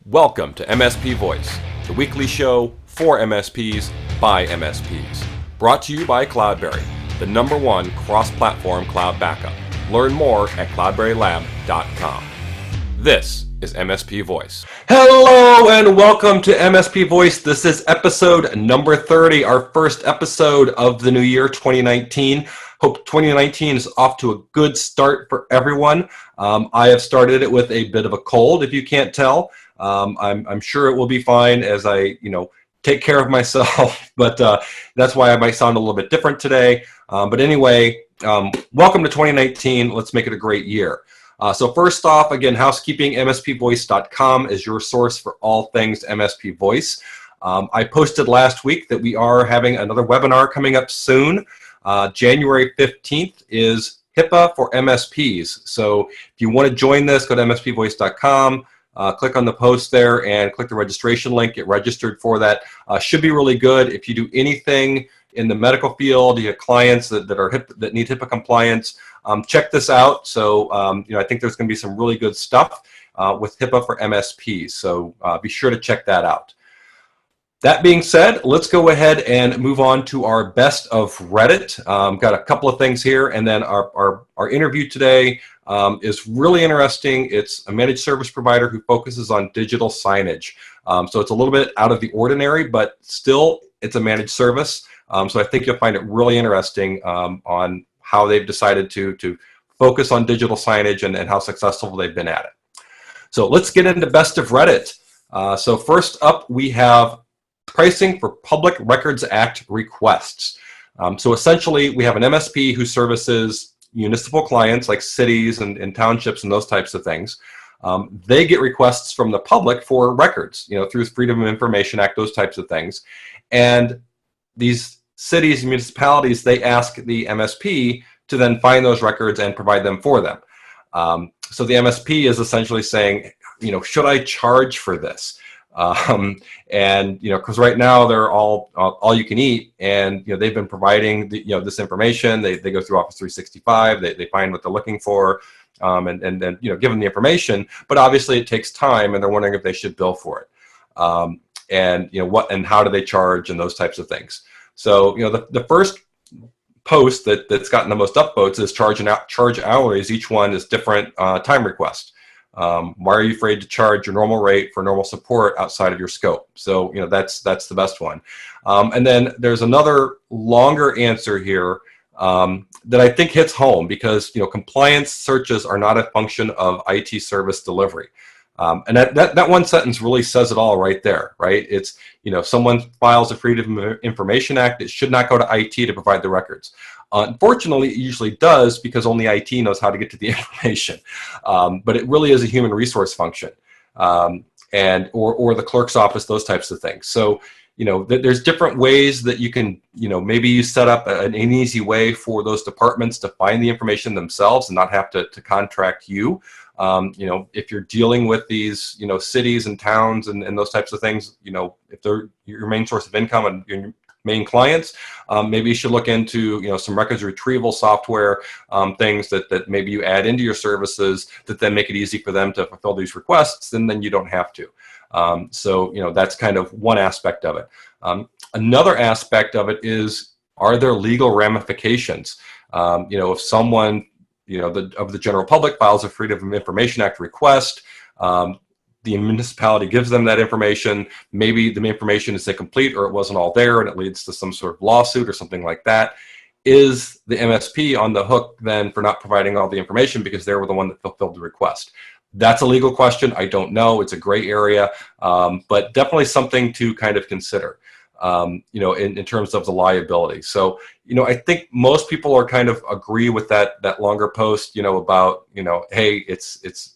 Welcome to MSP Voice, the weekly show for MSPs by MSPs. Brought to you by Choudhary, the #1 cross-platform cloud backup. Learn more at cloudberrylab.com. This is MSP Voice. Hello and welcome to MSP Voice. This is episode number 30, our first episode of the new year 2019. Hope 2019 is off to a good start for everyone. I have started it with a bit of a cold, if you can't tell. I'm sure it will be fine as I, take care of myself, but that's why I might sound a little bit different today. But anyway, welcome to 2019. Let's make it a great year. So first off, again, housekeeping, mspvoice.com is your source for all things MSP Voice. I posted last week that we are having another webinar coming up soon. January 15th is HIPAA for MSPs. So if you want to join this, go to mspvoice.com. Click on the post there and click the registration link. Get registered for that. Should be really good. If you do anything in the medical field, you have clients that need HIPAA compliance, check this out. So I think there's going to be some really good stuff with HIPAA for MSPs. So be sure to check that out. That being said, let's go ahead and move on to our best of Reddit. Got a couple of things here, and then our interview today is really interesting. It's a managed service provider who focuses on digital signage. So it's a little bit out of the ordinary, but still it's a managed service. So I think you'll find it really interesting on how they've decided to focus on digital signage and how successful they've been at it. So let's get into best of Reddit. So first up, we have pricing for Public Records Act requests. So essentially, we have an MSP who services municipal clients like cities and townships and those types of things. They get requests from the public for records, through Freedom of Information Act, those types of things. And these cities and municipalities, they ask the MSP to then find those records and provide them for them. So the MSP is essentially saying, should I charge for this? And because right now they're all you can eat, and they've been providing this information. They go through Office 365. They find what they're looking for, and then give them the information. But obviously it takes time, and they're wondering if they should bill for it. And what and how do they charge and those types of things. So the first post that's gotten the most upvotes is charge hourlies. Each one is different time request. Why are you afraid to charge your normal rate for normal support outside of your scope? So that's the best one. And then there's another longer answer here that I think hits home because compliance searches are not a function of IT service delivery. And that one sentence really says it all right there, right? It's, someone files a Freedom of Information Act, it should not go to IT to provide the records. Unfortunately, it usually does because only IT knows how to get to the information. But it really is a human resource function, or the clerk's office, those types of things. So, there's different ways that you can, maybe you set up an easy way for those departments to find the information themselves and not have to contract you. If you're dealing with these, cities and towns and those types of things, if they're your main source of income and your main clients, maybe you should look into, some records retrieval software, things that maybe you add into your services that then make it easy for them to fulfill these requests, and then you don't have to. So, that's kind of one aspect of it. Another aspect of it is, are there legal ramifications? If someone of the general public files a Freedom of Information Act request, the municipality gives them that information. Maybe the information is incomplete or it wasn't all there and it leads to some sort of lawsuit or something like that. Is the MSP on the hook then for not providing all the information because they were the one that fulfilled the request? That's a legal question. I don't know. It's a gray area, but definitely something to kind of consider. In terms of the liability. So, I think most people are kind of agree with that longer post, about, hey, it's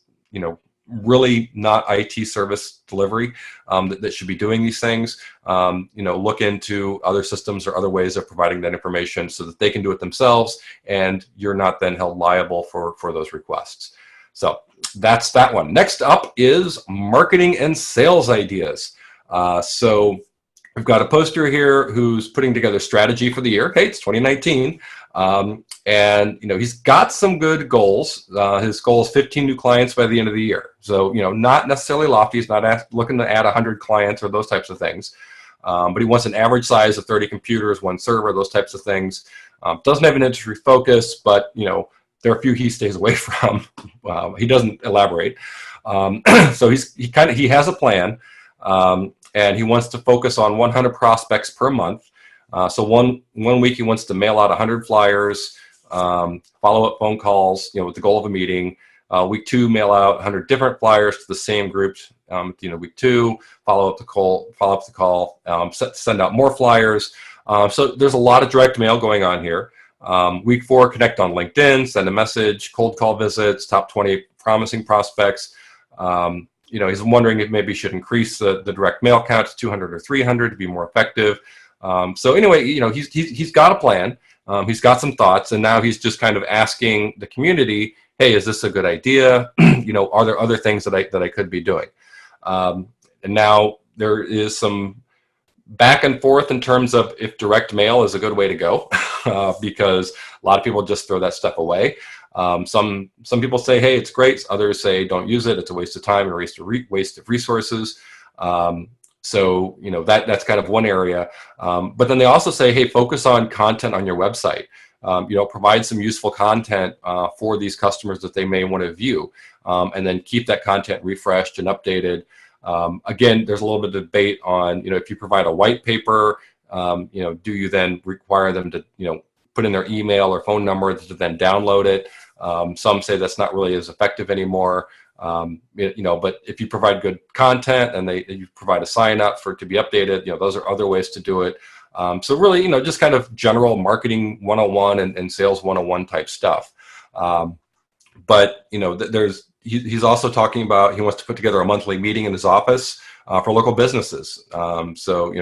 really not IT service delivery that should be doing these things. Look into other systems or other ways of providing that information so that they can do it themselves and you're not then held liable for those requests. So that's that one. Next up is marketing and sales ideas. So we've got a poster here who's putting together strategy for the year. Hey, it's 2019. And he's got some good goals. His goal is 15 new clients by the end of the year. So not necessarily lofty. He's not looking to add 100 clients or those types of things. But he wants an average size of 30 computers, 1 server, those types of things. Doesn't have an industry focus, but there are a few he stays away from. He doesn't elaborate. So he has a plan, and he wants to focus on 100 prospects per month. So one week he wants to mail out 100 flyers, follow-up phone calls, with the goal of a meeting. Week 2, mail out 100 different flyers to the same groups. Week 2, follow up the call, send out more flyers. So there's a lot of direct mail going on here. Week 4, connect on LinkedIn, send a message, cold call visits, top 20 promising prospects. He's wondering if maybe he should increase the direct mail count to 200 or 300 to be more effective. So anyway, he's got a plan. He's got some thoughts, and now he's just kind of asking the community, hey, is this a good idea? Are there other things that I could be doing? And now there is some back and forth in terms of if direct mail is a good way to go, because a lot of people just throw that stuff away. Some people say, hey, it's great. Others say, don't use it. It's a waste of time and waste of resources. So that's kind of one area. But then they also say, hey, focus on content on your website. Provide some useful content for these customers that they may want to view, and then keep that content refreshed and updated. Again, there's a little bit of debate on, if you provide a white paper, do you then require them to, put in their email or phone number to then download it? Some say that's not really as effective anymore. But if you provide good content and you provide a sign up for it to be updated, those are other ways to do it. So really, just kind of general marketing 101 and sales 101 type stuff. But he's also talking about, he wants to put together a monthly meeting in his office for local businesses. So,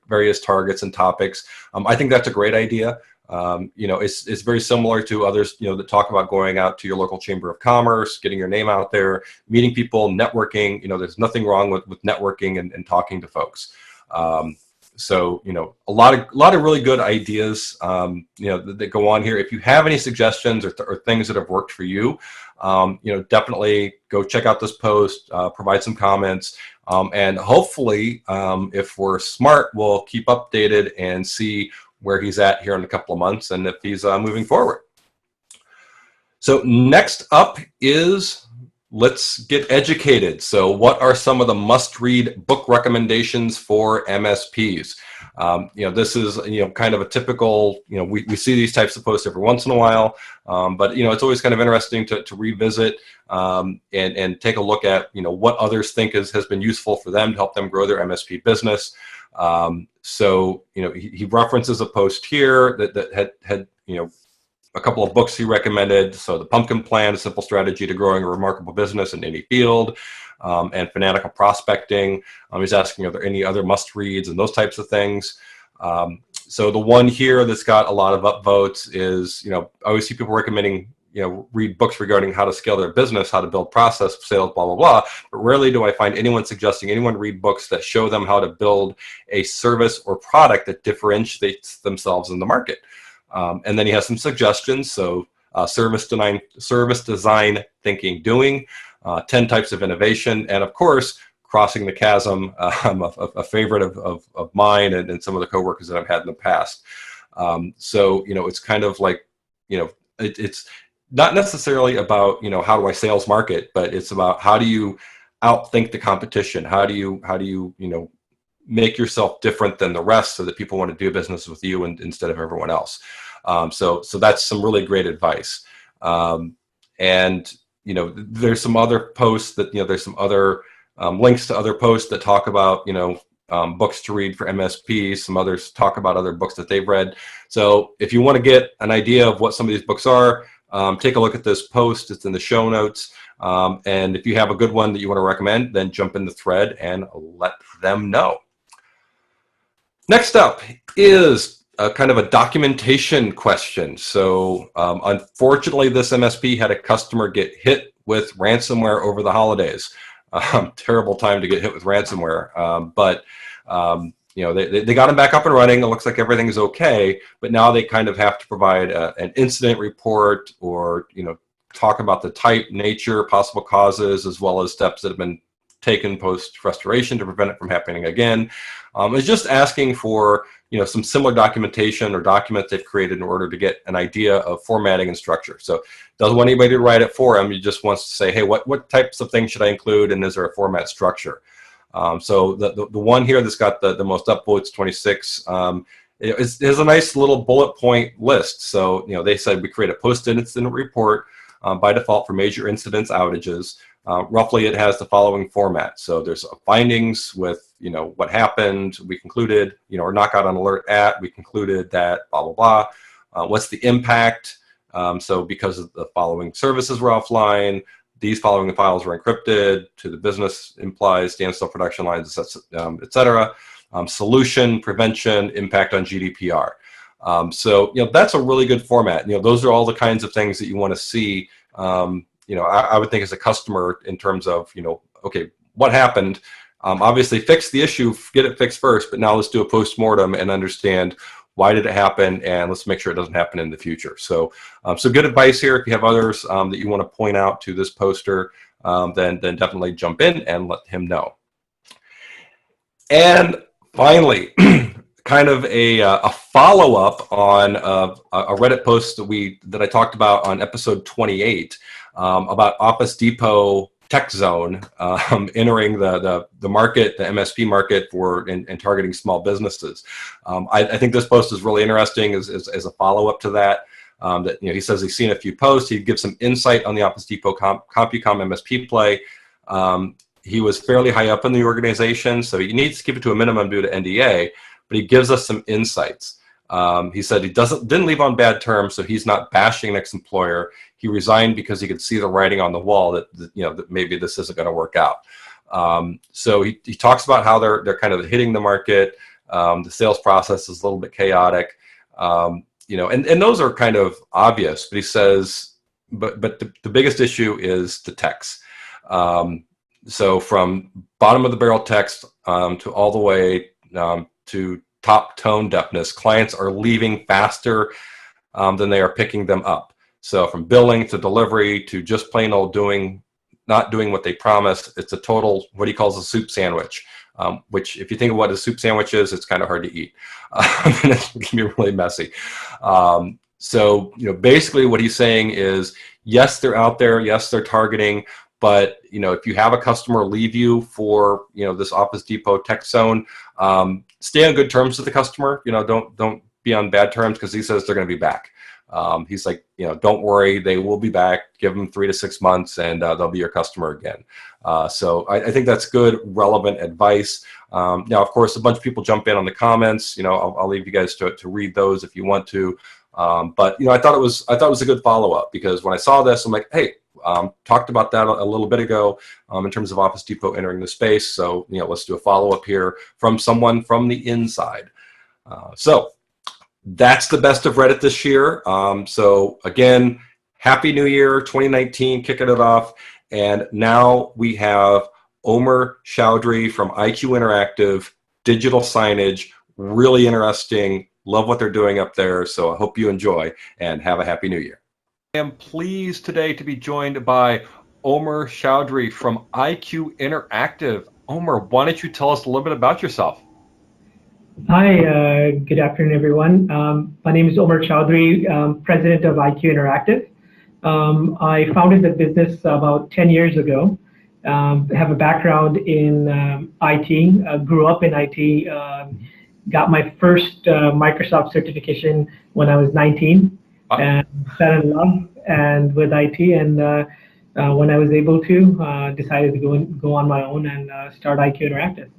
various targets and topics. I think that's a great idea. It's very similar to others, that talk about going out to your local chamber of commerce, getting your name out there, meeting people, networking. There's nothing wrong with networking and talking to folks. So, a lot of really good ideas, that go on here. If you have any suggestions or things that have worked for you, definitely go check out this post, provide some comments, and hopefully, if we're smart, we'll keep updated and see where he's at here in a couple of months and if he's moving forward. So next up is let's get educated. So what are some of the must-read book recommendations for MSPs? This is, kind of a typical, we see these types of posts every once in a while, but, it's always kind of interesting to revisit and take a look at, what others think has been useful for them to help them grow their MSP business. So, he references a post here that had a couple of books he recommended. So The Pumpkin Plan, A Simple Strategy to Growing a Remarkable Business in Any Field, and Fanatical Prospecting. He's asking, are there any other must-reads and those types of things? So the one here that's got a lot of upvotes is, I always see people recommending, read books regarding how to scale their business, how to build process, sales, blah, blah, blah. But rarely do I find anyone suggesting anyone read books that show them how to build a service or product that differentiates themselves in the market. And then he has some suggestions. So service design, thinking, doing, 10 types of innovation, and of course, Crossing the Chasm, a favorite of mine and some of the coworkers that I've had in the past. So, it's kind of like, it's not necessarily about, how do I sales market, but it's about how do you outthink the competition? How do you make yourself different than the rest so that people want to do business with you instead of everyone else? So that's some really great advice. And, there's some other posts that, there's some other links to other posts that talk about, books to read for MSPs. Some others talk about other books that they've read. So if you want to get an idea of what some of these books are, take a look at this post. It's in the show notes. And if you have a good one that you want to recommend, then jump in the thread and let them know. Next up is kind of a documentation question. So unfortunately, this MSP had a customer get hit with ransomware over the holidays. Terrible time to get hit with ransomware. But they got them back up and running. It looks like everything is okay, but now they kind of have to provide an incident report, or talk about the type, nature, possible causes, as well as steps that have been taken post restoration to prevent it from happening again. It's just asking for some similar documentation or documents they've created in order to get an idea of formatting and structure. So doesn't want anybody to write it for him. He just wants to say, hey, what types of things should I include, and is there a format structure? So the one here that's got the most upvotes, 26, it has a nice little bullet point list. So they said we create a post-incident report by default for major incidents, outages. Roughly, it has the following format. So there's findings with what happened. We concluded, or knockout on alert at. We concluded that blah blah blah. What's the impact? So because of the following services were offline, these following files were encrypted. To the business implies standstill production lines, etc. Solution, prevention, impact on GDPR. So that's a really good format. Those are all the kinds of things that you want to see. I would think as a customer in terms of okay, what happened? Obviously, fix the issue, get it fixed first, but now let's do a post-mortem and understand why did it happen, and let's make sure it doesn't happen in the future. So, so good advice here. If you have others that you want to point out to this poster, then definitely jump in and let him know. And finally, kind of a follow-up on a Reddit post that I talked about on episode 28 about Office Depot Tech Zone entering the market, the MSP market and targeting small businesses. I think this post is really interesting as a follow-up to that. That he says he's seen a few posts. He gives some insight on the Office Depot CompuCom MSP play. He was fairly high up in the organization, so he needs to keep it to a minimum due to NDA. But he gives us some insights. He said he didn't leave on bad terms, so he's not bashing an ex-employer. He resigned because he could see the writing on the wall that that maybe this isn't going to work out. So he talks about how they're kind of hitting the market. The sales process is a little bit chaotic, and those are kind of obvious. But he says, but the biggest issue is the text. So from bottom of the barrel text to all the way to top tone deafness, clients are leaving faster than they are picking them up. So from billing to delivery to just plain old not doing what they promised, it's a total, what he calls a soup sandwich, which if you think of what a soup sandwich is, it's kind of hard to eat. And it can be really messy. So basically what he's saying is, yes, they're out there. Yes, they're targeting. But if you have a customer leave you for this Office Depot Tech Zone, stay on good terms with the customer. Don't be on bad terms, because he says they're going to be back. He's like, don't worry, they will be back. Give them 3 to 6 months, and they'll be your customer again. So I think that's good, relevant advice. Now, of course, a bunch of people jump in on the comments. I'll leave you guys to read those if you want to. But I thought it was a good follow up, because when I saw this, I'm like, hey. Talked about that a little bit ago in terms of Office Depot entering the space. So, let's do a follow-up here from someone from the inside. So that's the best of Reddit this year. So again, Happy New Year 2019, kicking it off. And now we have Omer Choudhary from IQ Interactive, digital signage, really interesting. Love what they're doing up there. So I hope you enjoy and have a Happy New Year. I am pleased today to be joined by Omer Choudhary from IQ Interactive. Omer, why don't you tell us a little bit about yourself? Hi, good afternoon, everyone. My name is Omer Choudhary, president of IQ Interactive. I founded the business about 10 years ago. Have a background in IT, grew up in IT, got my first Microsoft certification when I was 19. And fell in love with IT, and when I was able to, decided to go on my own and start IQ Interactive.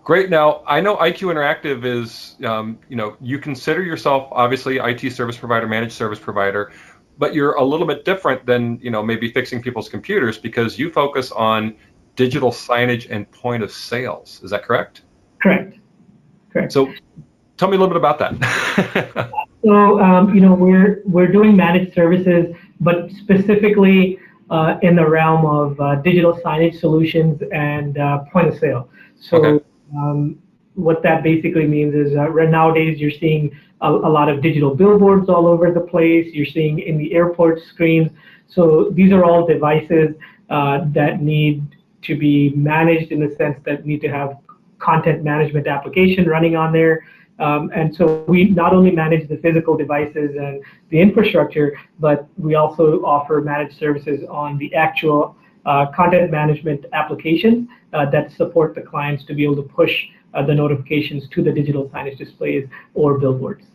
Great. Now, I know IQ Interactive is, you consider yourself obviously IT service provider, managed service provider, but you're a little bit different than maybe fixing people's computers, because you focus on digital signage and point of sales. Is that correct? Correct. So, tell me a little bit about that. So, we're doing managed services, but specifically in the realm of digital signage solutions and point of sale. So, what that basically means is right nowadays you're seeing a lot of digital billboards all over the place. You're seeing in the airport screens. So these are all devices that need to be managed in the sense that need to have content management application running on there. And so we not only manage the physical devices and the infrastructure, but we also offer managed services on the actual content management applications that support the clients to be able to push the notifications to the digital signage displays or billboards.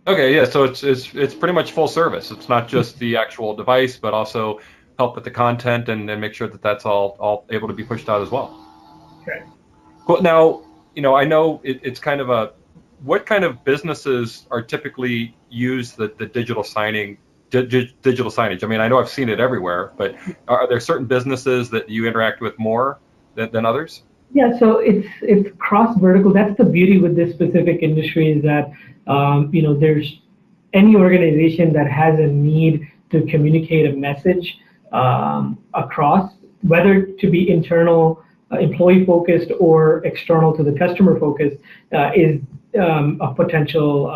Okay, yeah, so it's pretty much full service. It's not just the actual device, but also help with the content and make sure that that's all able to be pushed out as well. Okay. Cool. Now, I know it's kind of what kind of businesses are typically use the digital digital signage? I mean, I know I've seen it everywhere, but are there certain businesses that you interact with more than others? Yeah, so it's cross vertical. That's the beauty with this specific industry is that there's any organization that has a need to communicate a message across, whether to be internal, employee focused, or external to the customer focused, is a potential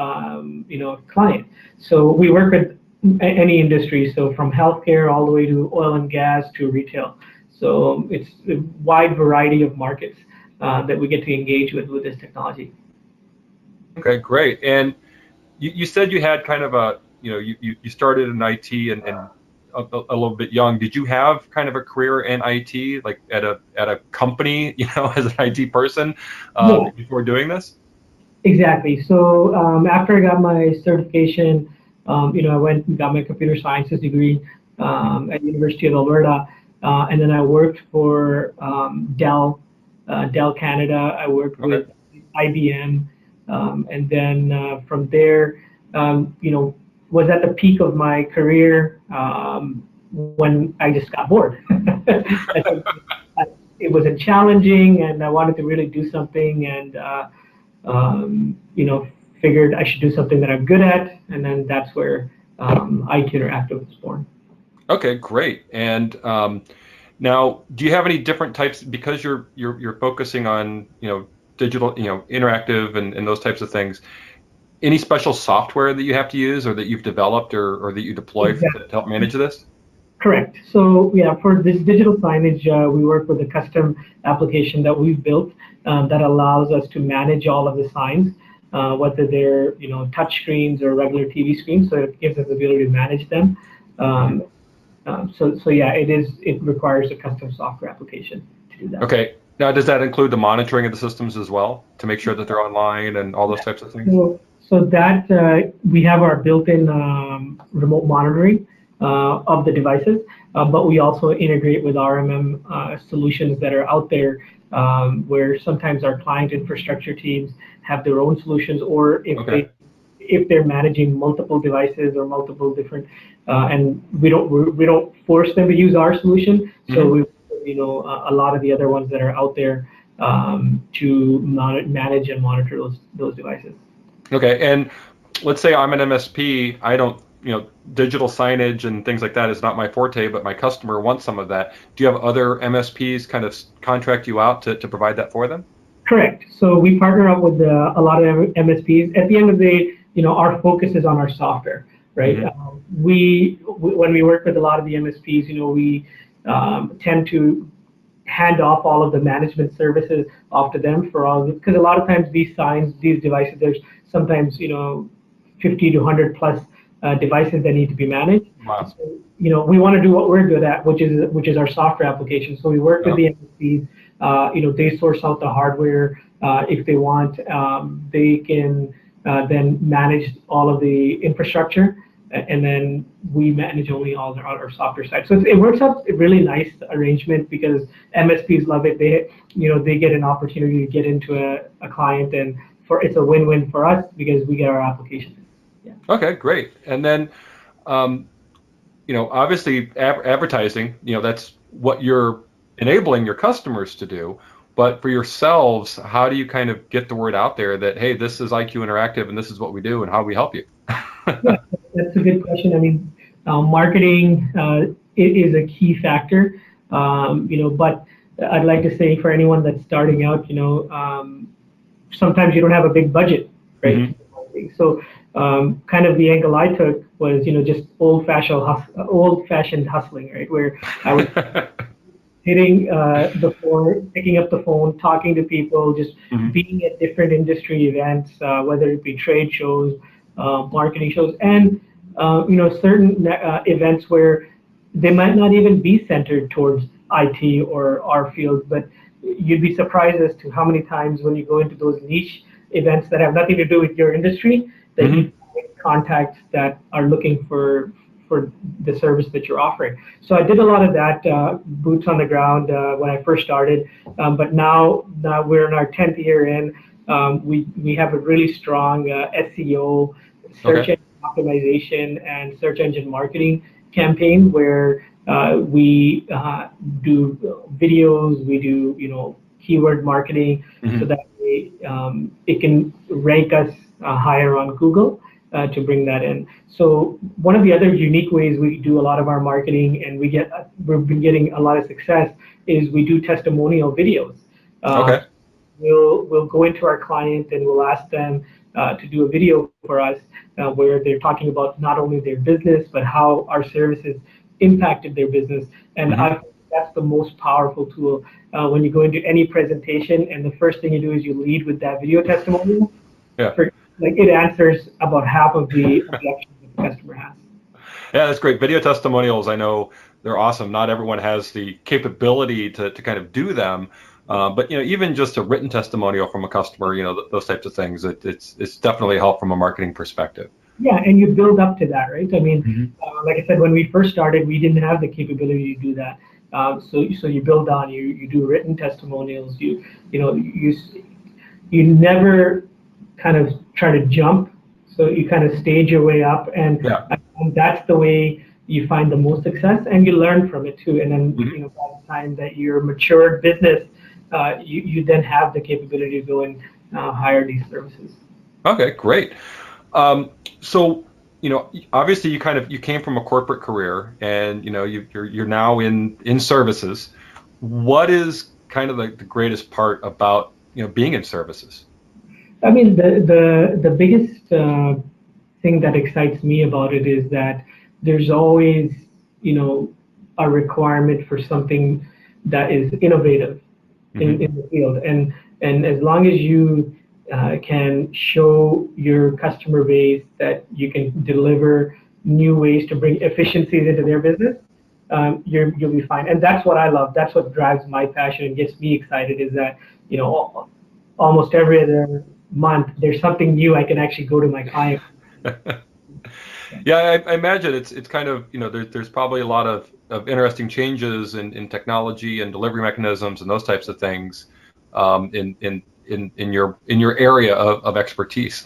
client. So we work with any industry, so from healthcare all the way to oil and gas to retail. So it's a wide variety of markets that we get to engage with this technology. Okay, great. And you said you had kind of you started in IT and a little bit young. Did you have kind of a career in IT, like at a company, as an IT person Yeah, before doing this? exactly. So after I got my certification, I went and got my computer sciences degree at University of Alberta, and then I worked for Dell Canada. I worked with IBM, and then from there, was at the peak of my career when I just got bored. It wasn't challenging, and I wanted to really do something, and figured I should do something that I'm good at, and then that's where IQ Interactive was born. Okay, great. And now, do you have any different types, because you're focusing on digital, interactive and those types of things? Any special software that you have to use, or that you've developed, or that you deploy Exactly. to help manage this? Correct. So yeah, for this digital signage, we work with a custom application that we've built that allows us to manage all of the signs, whether they're touch screens or regular TV screens. So it gives us the ability to manage them. So yeah, it requires a custom software application to do that. Okay. Now, does that include the monitoring of the systems as well, to make sure that they're online and all those types of things? So that we have our built-in remote monitoring of the devices, but we also integrate with RMM solutions that are out there, where sometimes our client infrastructure teams have their own solutions, or if they're managing multiple devices or multiple different, and we don't force them to use our solution. So a lot of the other ones that are out there to manage and monitor those devices. Okay, and let's say I'm an MSP. I don't, digital signage and things like that is not my forte, but my customer wants some of that. Do you have other MSPs kind of contract you out to provide that for them? Correct. So we partner up with a lot of MSPs. At the end of the day, our focus is on our software, right? When we work with a lot of the MSPs, we tend to hand off all of the management services off to them for all of it, because a lot of times these devices, there's sometimes 50 to 100 plus devices that need to be managed. Wow. So, we want to do what we're good at, which is our software application. So we work with the MSPs. They source out the hardware if they want. They can then manage all of the infrastructure, and then we manage only all our software side. So it works out a really nice arrangement, because MSPs love it. They get an opportunity to get into a client, and it's a win-win for us because we get our application. Yeah. Okay, great. And then, obviously advertising, that's what you're enabling your customers to do. But for yourselves, how do you kind of get the word out there that, hey, this is IQ Interactive and this is what we do and how we help you? Yeah, that's a good question. I mean, marketing is a key factor, but I'd like to say for anyone that's starting out, sometimes you don't have a big budget, right? Mm-hmm. So kind of the angle I took was, just old-fashioned hustling, right? Where I was hitting the phone, picking up the phone, talking to people, just Mm-hmm. being at different industry events, whether it be trade shows, marketing shows, and certain events where they might not even be centered towards IT or our field, but you'd be surprised as to how many times when you go into those niche events that have nothing to do with your industry, that Mm-hmm. you find contacts that are looking for the service that you're offering. So I did a lot of that, boots on the ground when I first started, but now we're in our 10th year in. We have a really strong SEO, search Okay. engine optimization, and search engine marketing campaign where we do videos, we do keyword marketing, so Mm-hmm. that it can rank us higher on Google to bring that in. So one of the other unique ways we do a lot of our marketing, and we've been getting a lot of success, is we do testimonial videos. Uh, Okay. we'll go into our client and we'll ask them to do a video for us where they're talking about not only their business but how our services impacted their business. And Mm-hmm. I think that's the most powerful tool when you go into any presentation, and the first thing you do is you lead with that video testimonial. Yeah. Like it answers about half of the objections that the customer has. Yeah, that's great. Video testimonials, I know they're awesome. Not everyone has the capability to kind of do them. But even just a written testimonial from a customer, those types of things, it's definitely help from a marketing perspective. Yeah, and you build up to that, right? I mean, Mm-hmm. like I said, when we first started, we didn't have the capability to do that. So you build on, you do written testimonials. You never kind of try to jump, so you kind of stage your way up, Yeah. and that's the way you find the most success, and you learn from it too. And then Mm-hmm. by the time that you're a matured business, you then have the capability to go and hire these services. Okay, great. So, obviously you came from a corporate career, and you're now in services. What is kind of the greatest part about being in services? I mean, the biggest thing that excites me about it is that there's always, a requirement for something that is innovative Hmm. in the field. And as long as you can show your customer base that you can deliver new ways to bring efficiencies into their business, you'll be fine. And that's what I love. That's what drives my passion and gets me excited is that, almost every other month, there's something new I can actually go to my client. Yeah, I imagine it's kind of there's probably a lot of interesting changes in technology and delivery mechanisms and those types of things in your area of expertise.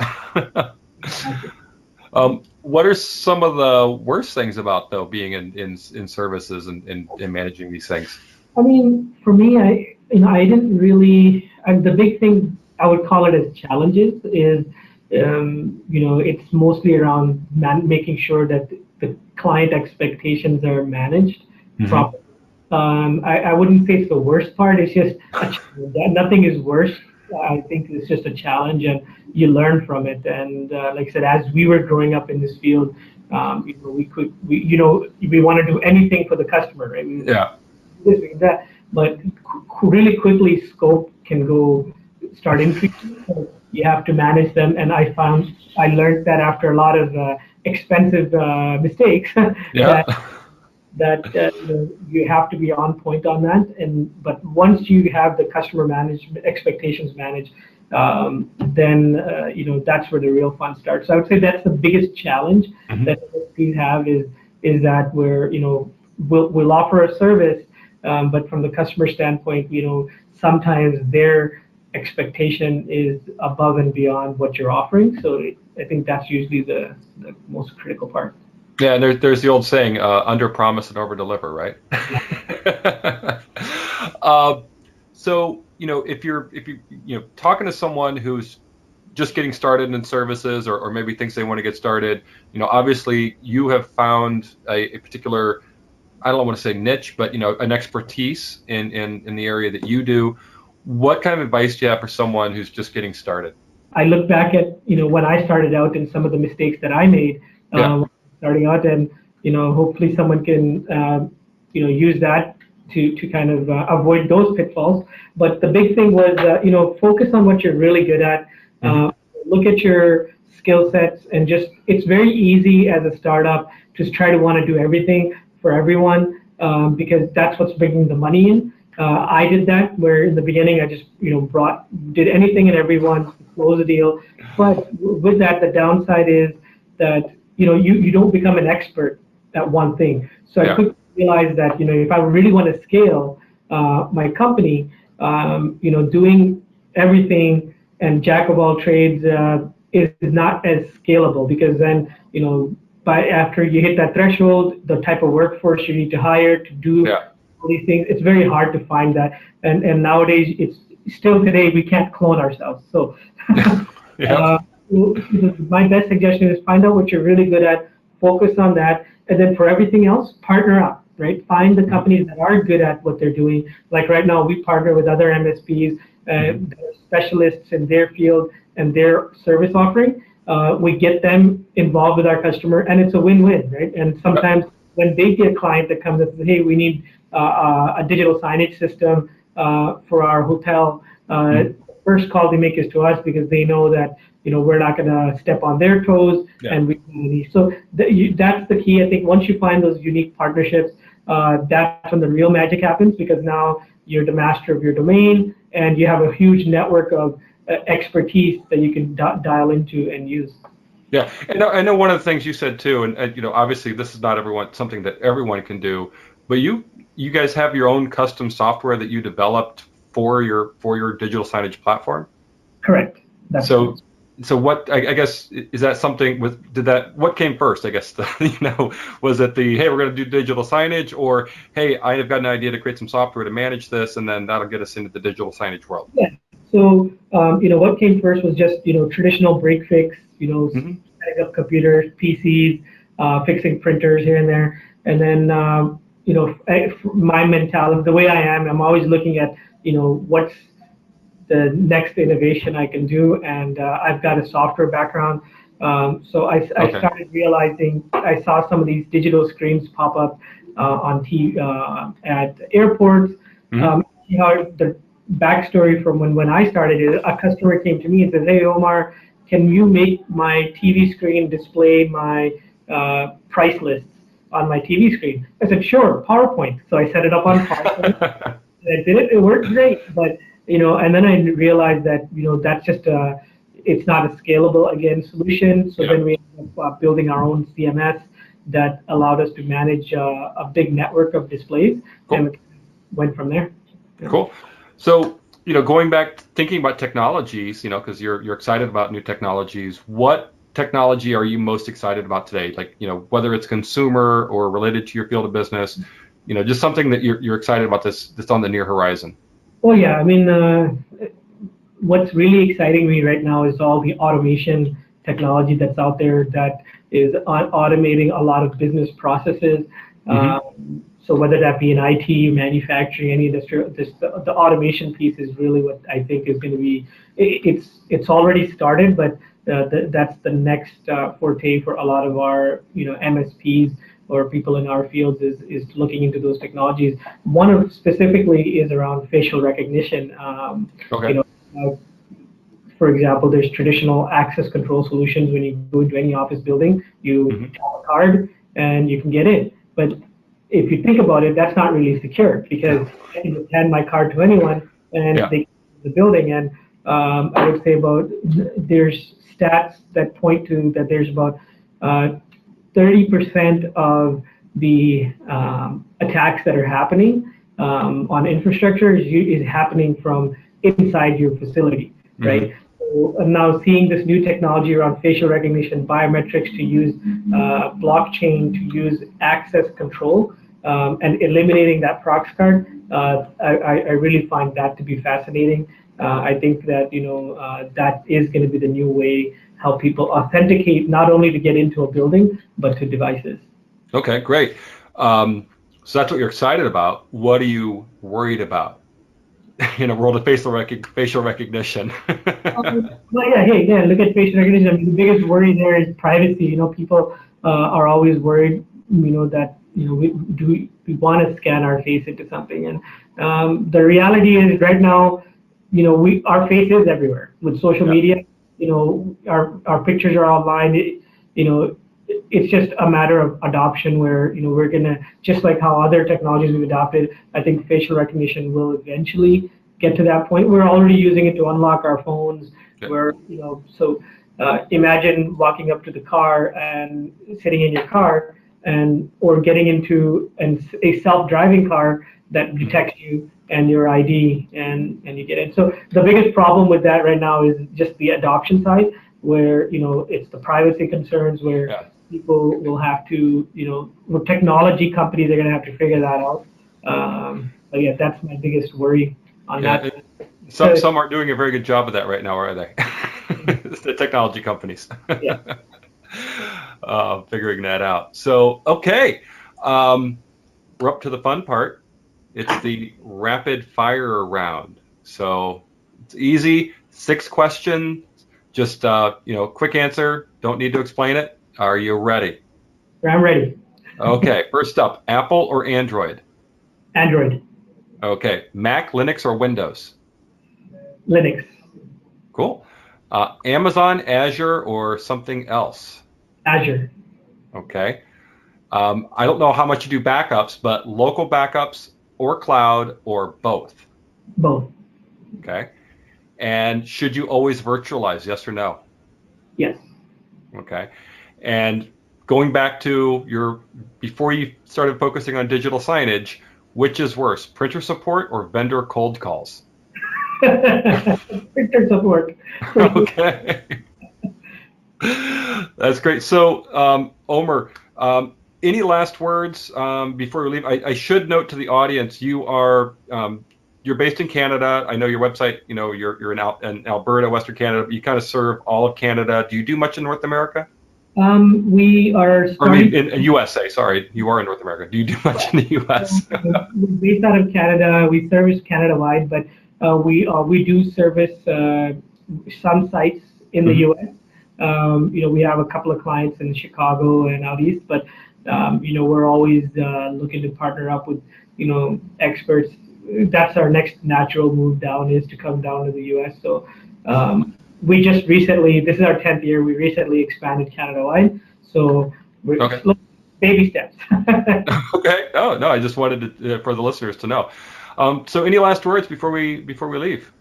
What are some of the worst things about though being in services and managing these things? I mean, for me, I didn't really. The big thing I would call it as challenges is, it's mostly around making sure that the client expectations are managed Hmm. properly. I wouldn't say it's the worst part. It's just a challenge. Nothing is worse. I think it's just a challenge, and you learn from it. And like I said, as we were growing up in this field, we want to do anything for the customer, right? Yeah. This, we can that, but really quickly scope can start increasing. So you have to manage them, and I learned that after a lot of expensive mistakes Yeah. that you have to be on point on that. But once you have the customer management expectations managed, then that's where the real fun starts. So I would say that's the biggest challenge Mhm. that MSPs have is that where we'll offer a service, but from the customer standpoint, sometimes their expectation is above and beyond what you're offering. So I think that's usually the most critical part. Yeah, and there's the old saying, under promise and over deliver, right? uh, so if you talking to someone who's just getting started in services, or maybe thinks they want to get started, obviously you have found a particular, I don't want to say niche, but an expertise in the area that you do. What kind of advice do you have for someone who's just getting started? I look back at, when I started out and some of the mistakes that I made Yeah. starting out, and, hopefully someone can, use that to kind of avoid those pitfalls. But the big thing was, focus on what you're really good at. Hmm. Uh, Look at your skill sets, and just, it's very easy as a startup to try to want to do everything for everyone, because that's what's bringing the money in. I did that, where in the beginning I just did anything and everyone to close a deal. But with that, the downside is that you don't become an expert at one thing. So I Yeah. quickly realized that if I really want to scale my company, doing everything and jack of all trades is not as scalable, because then by after you hit that threshold, the type of workforce you need to hire to do Yeah. all these things, it's very hard to find that. And nowadays, it's still today, we can't clone ourselves. So Yeah. uh, my best suggestion is find out what you're really good at, focus on that, and then for everything else, partner up, right? Find the companies that are good at what they're doing. Like right now, we partner with other MSPs, Mhm. that are specialists in their field and their service offering. We get them involved with our customer, and it's a win-win, right? And sometimes when they get a client that comes and says, hey, we need a digital signage system for our hotel, Mhm. first call they make is to us, because they know that we're not going to step on their toes, Yeah. and so that's the key. I think once you find those unique partnerships, that's when the real magic happens, because now you're the master of your domain and you have a huge network of expertise that you can dial into and use. Yeah, and I know one of the things you said too, and obviously this is not something that everyone can do, but you guys have your own custom software that you developed for your digital signage platform. Correct. That's So correct. so what I guess is that something with did that what came first? I guess was it the hey, we're going to do digital signage, or hey, I have got an idea to create some software to manage this, and then that'll get us into the digital signage world. Yeah. So, what came first was just, traditional break fix, Hmm. setting up computers, PCs, fixing printers here and there. And then, my mentality, the way I am, I'm always looking at, what's the next innovation I can do. And I've got a software background. So I Okay. started realizing, I saw some of these digital screens pop up on TV at airports. Hmm. How the backstory from when I started is, a customer came to me and said, hey, Omar, can you make my TV screen display my price lists on my TV screen? I said, sure, PowerPoint. So I set it up on PowerPoint. I did it. It worked great, but and then I realized that that's just it's not a scalable again solution. So Yeah. then we ended up building our own CMS that allowed us to manage a big network of displays, and Cool. it went from there. Yeah. Cool. So, going back thinking about technologies, because you're excited about new technologies, what technology are you most excited about today? Like, whether it's consumer or related to your field of business, just something that you're excited about that's on the near horizon. Well, yeah, I mean, what's really exciting me right now is all the automation technology that's out there that is automating a lot of business processes. Hmm. So whether that be in IT, manufacturing, any industry, the automation piece is really what I think is going to be. It's already started, but that's the next forte for a lot of our MSPs or people in our fields is looking into those technologies. One of specifically is around facial recognition. You Okay. know, uh, for example, there's traditional access control solutions. When you go into any office building, you Hmm. tap a card and you can get in. But if you think about it, that's not really secure, because I can just hand my card to anyone and Yeah. they come to the building. And I would say about there's stats that point to that there's about 30% of the attacks that are happening on infrastructure is happening from inside your facility, Hmm. right? So now seeing this new technology around facial recognition, biometrics to use blockchain to use access control, and eliminating that prox card, I really find that to be fascinating. I think that that is going to be the new way how people authenticate, not only to get into a building but to devices. Okay, great. So that's what you're excited about. What are you worried about? in a world of facial recognition. Well, yeah, hey, yeah, look at facial recognition. I mean, the biggest worry there is privacy. People are always worried, that, we want to scan our face into something. And the reality is right now, our face is everywhere with social Yeah. media. Our pictures are online. It's just a matter of adoption where, we're gonna, just like how other technologies we've adopted, I think facial recognition will eventually get to that point. We're already using it to unlock our phones. Yeah. So imagine walking up to the car and sitting in your car, or getting into a self-driving car that detects you and your ID, and you get in. So the biggest problem with that right now is just the adoption side, where it's the privacy concerns, where Yeah. people will have to, with technology companies are going to have to figure that out. But yeah, that's my biggest worry on Yeah. that. Some aren't doing a very good job of that right now, are they? The technology companies. Yeah. Figuring that out. So, okay. We're up to the fun part. It's the rapid fire round. So it's easy. 6 questions. Just quick answer. Don't need to explain it. Are you ready? I'm ready. Okay. First up, Apple or Android? Android, Okay. Mac, Linux, or Windows? Linux, Cool. Amazon, Azure, or something else? Azure, Okay. I don't know how much you do backups, but local backups or cloud or both. both. Okay. And should you always virtualize? Yes or no? Yes. Okay. And going back to before you started focusing on digital signage, which is worse, printer support or vendor cold calls? Printer support. Okay. That's great. So, Omer, any last words before we leave? I should note to the audience, you're based in Canada. I know your website, you're in Alberta, Western Canada, but you kind of serve all of Canada. Do you do much in North America? We are Or I mean, starting. in USA, sorry, you are in North America. Do you do much in the US? We're based out of Canada. We service Canada-wide, but we do service some sites in the Mhm. U.S. We have a couple of clients in Chicago and out east, but we're always looking to partner up with experts. That's our next natural move down, is to come down to the U.S. So we just recently, this is our 10th year. We recently expanded Canada-wide, so we're Okay. baby steps. Okay. Oh, no, I just wanted for the listeners to know. So any last words before we leave?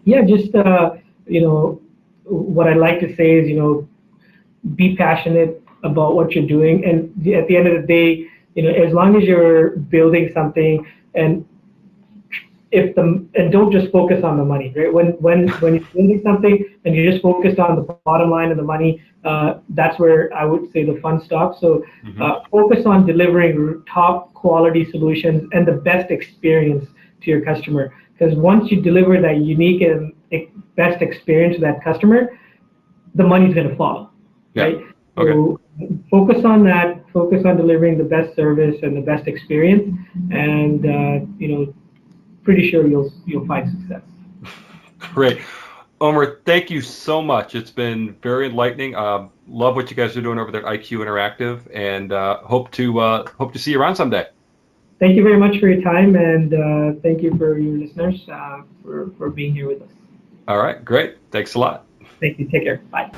Yeah, just what I'd like to say is, be passionate about what you're doing, and at the end of the day, as long as you're building something, and and don't just focus on the money, right? When you're building something and you're just focused on the bottom line and the money, that's where I would say the fun stops. So focus on delivering top quality solutions and the best experience to your customer. Because once you deliver that unique and best experience to that customer, the money's going to follow, right? Okay. So focus on that. Focus on delivering the best service and the best experience, and pretty sure you'll find success. Great. Omer, thank you so much. It's been very enlightening. Love what you guys are doing over there at IQ Interactive, and hope to see you around someday. Thank you very much for your time, and thank you for your listeners for being here with us. All right, great. Thanks a lot. Thank you. Take care. Bye.